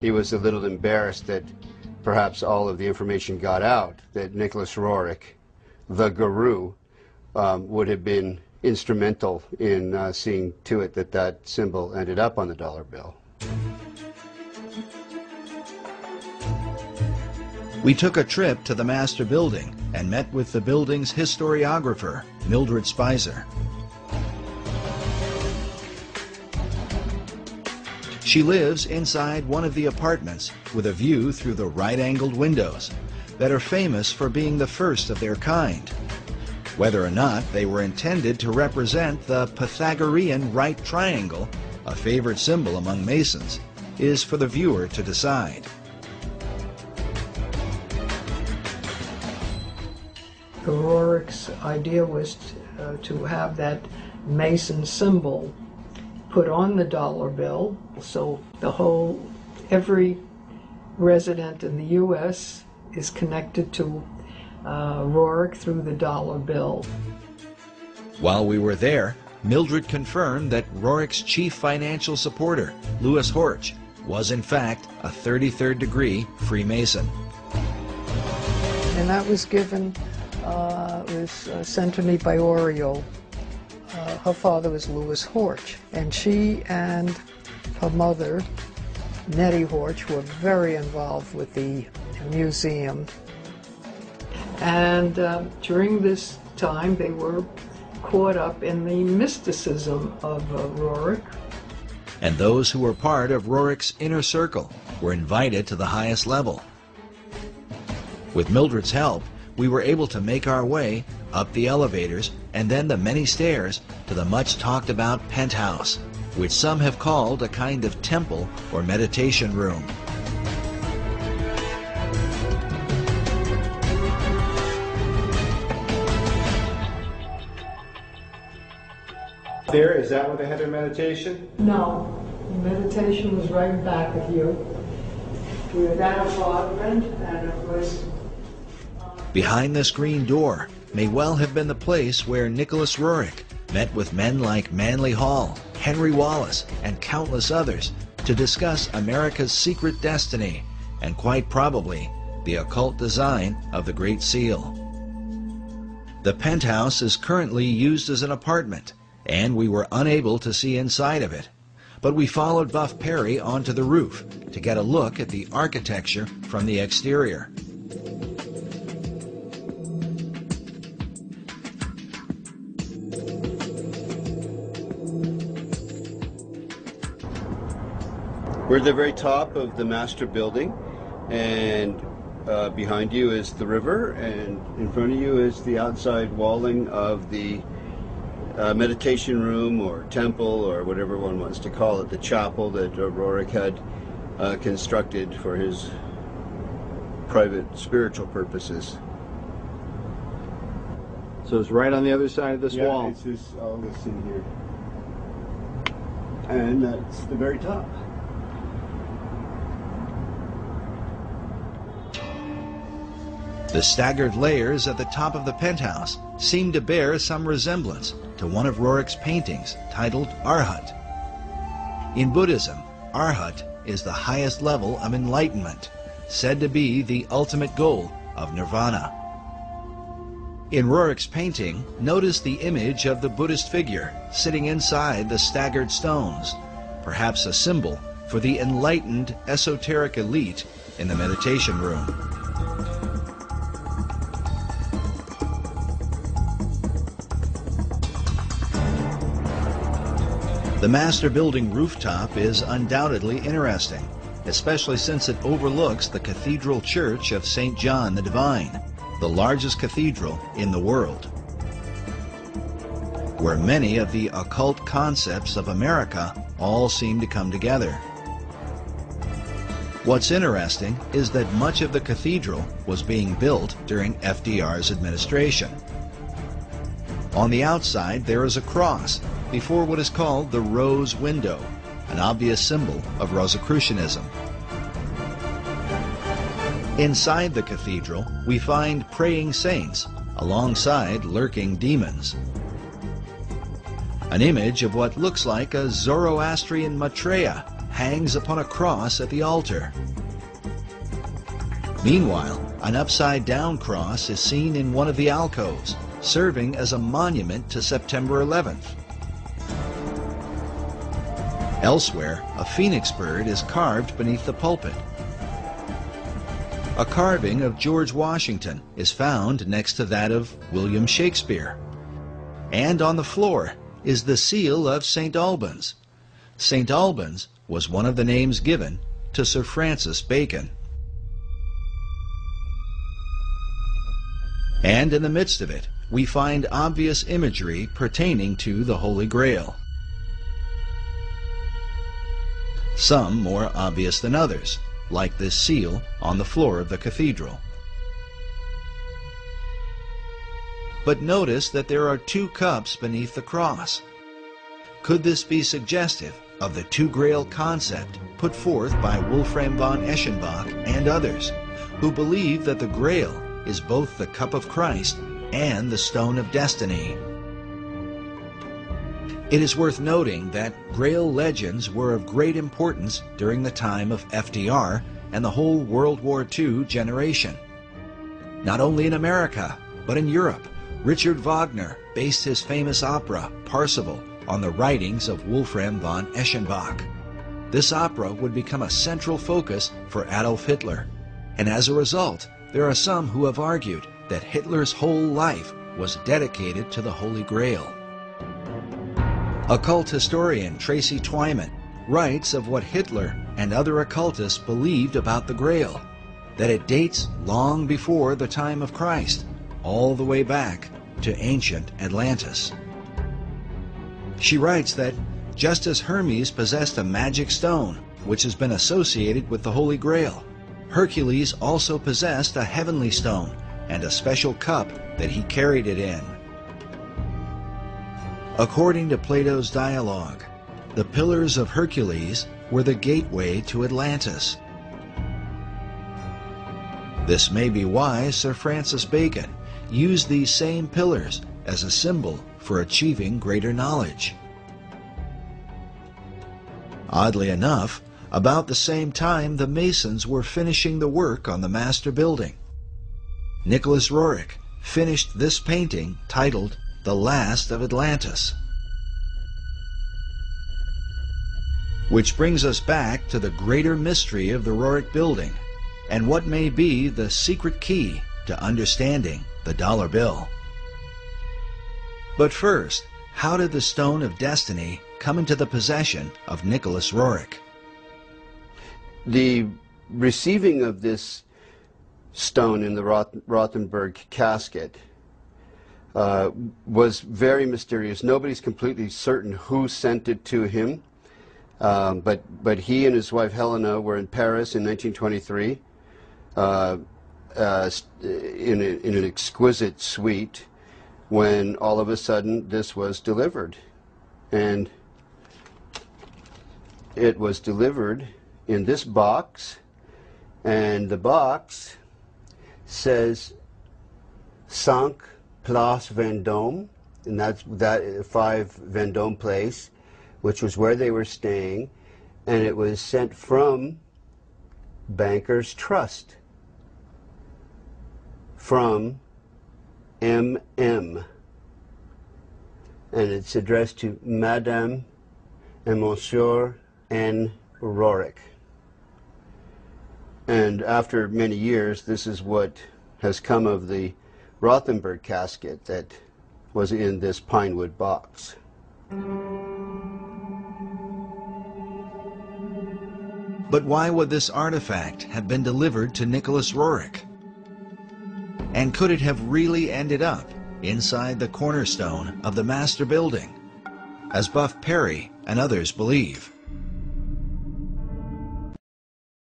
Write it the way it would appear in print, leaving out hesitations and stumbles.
he was a little embarrassed that perhaps all of the information got out, that Nicholas Roerich, the guru, would have been instrumental in seeing to it that that symbol ended up on the dollar bill. We took a trip to the master building and met with the building's historiographer, Mildred Spicer. She lives inside one of the apartments with a view through the right-angled windows that are famous for being the first of their kind. Whether or not they were intended to represent the Pythagorean right triangle, a favorite symbol among Masons, is for the viewer to decide. Roerich's idea was to have that Mason symbol put on the dollar bill, so every resident in the U.S. is connected to Roerich through the dollar bill. While we were there, Mildred confirmed that Roerich's chief financial supporter, Louis Horch, was in fact a 33rd degree Freemason. And that was given, was sent to me by Oriole. Her father was Louis Horch, and she and her mother, Nettie Horch, were very involved with the museum. And during this time, they were caught up in the mysticism of Roerich. And those who were part of Roerich's inner circle were invited to the highest level. With Mildred's help, we were able to make our way up the elevators and then the many stairs to the much talked about penthouse, which some have called a kind of temple or meditation room. There, is that where they had their meditation? No, meditation was right back of you. We were that apartment, and it was... Behind this green door may well have been the place where Nicholas Roerich met with men like Manly Hall, Henry Wallace, and countless others to discuss America's secret destiny and quite probably the occult design of the Great Seal. The penthouse is currently used as an apartment, and we were unable to see inside of it. But we followed Buff Perry onto the roof to get a look at the architecture from the exterior. We're at the very top of the master building, and behind you is the river, and in front of you is the outside walling of the meditation room or temple or whatever one wants to call it, the chapel that Roerich had constructed for his private spiritual purposes. So it's right on the other side of this wall. Yeah, it's just all this in here. And that's the very top. The staggered layers at the top of the penthouse seem to bear some resemblance to one of Roerich's paintings titled Arhat. In Buddhism, Arhat is the highest level of enlightenment, said to be the ultimate goal of nirvana. In Roerich's painting, notice the image of the Buddhist figure sitting inside the staggered stones, perhaps a symbol for the enlightened esoteric elite in the meditation room. The master building rooftop is undoubtedly interesting, especially since it overlooks the Cathedral Church of St. John the Divine, the largest cathedral in the world, where many of the occult concepts of America all seem to come together. What's interesting is that much of the cathedral was being built during FDR's administration. On the outside there is a cross before what is called the Rose Window, an obvious symbol of Rosicrucianism. Inside the cathedral, we find praying saints alongside lurking demons. An image of what looks like a Zoroastrian Maitreya hangs upon a cross at the altar. Meanwhile, an upside-down cross is seen in one of the alcoves, serving as a monument to September 11th. Elsewhere, a phoenix bird is carved beneath the pulpit. A carving of George Washington is found next to that of William Shakespeare. And on the floor is the seal of St. Albans. St. Albans was one of the names given to Sir Francis Bacon. And in the midst of it, we find obvious imagery pertaining to the Holy Grail. Some more obvious than others, like this seal on the floor of the cathedral. But notice that there are two cups beneath the cross. Could this be suggestive of the two grail concept put forth by Wolfram von Eschenbach and others, who believe that the grail is both the cup of Christ and the stone of destiny? It is worth noting that Grail legends were of great importance during the time of FDR and the whole World War II generation. Not only in America, but in Europe, Richard Wagner based his famous opera, Parsifal, on the writings of Wolfram von Eschenbach. This opera would become a central focus for Adolf Hitler, and as a result, there are some who have argued that Hitler's whole life was dedicated to the Holy Grail. Occult historian Tracy Twyman writes of what Hitler and other occultists believed about the Grail, that it dates long before the time of Christ, all the way back to ancient Atlantis. She writes that just as Hermes possessed a magic stone which has been associated with the Holy Grail, Hercules also possessed a heavenly stone and a special cup that he carried it in. According to Plato's dialogue, the Pillars of Hercules were the gateway to Atlantis. This may be why Sir Francis Bacon used these same pillars as a symbol for achieving greater knowledge. Oddly enough, about the same time the Masons were finishing the work on the master building. Nicholas Roerich finished this painting titled The Last of Atlantis. Which brings us back to the greater mystery of the Roerich building and what may be the secret key to understanding the dollar bill. But first, how did the Stone of Destiny come into the possession of Nicholas Roerich? The receiving of this stone in the Rothenburg casket was very mysterious. Nobody's completely certain who sent it to him, but he and his wife Helena were in Paris in 1923 in an exquisite suite when all of a sudden this was delivered. And it was delivered in this box, and the box says 5 Place Vendôme, and that's 5 Vendôme Place, which was where they were staying, and it was sent from Bankers Trust, from M.M., and it's addressed to Madame and Monsieur N. Roerich. And after many years, this is what has come of the Rothenburg casket that was in this pine wood box. But why would this artifact have been delivered to Nicholas Roerich? And could it have really ended up inside the cornerstone of the master building, as Buff Perry and others believe?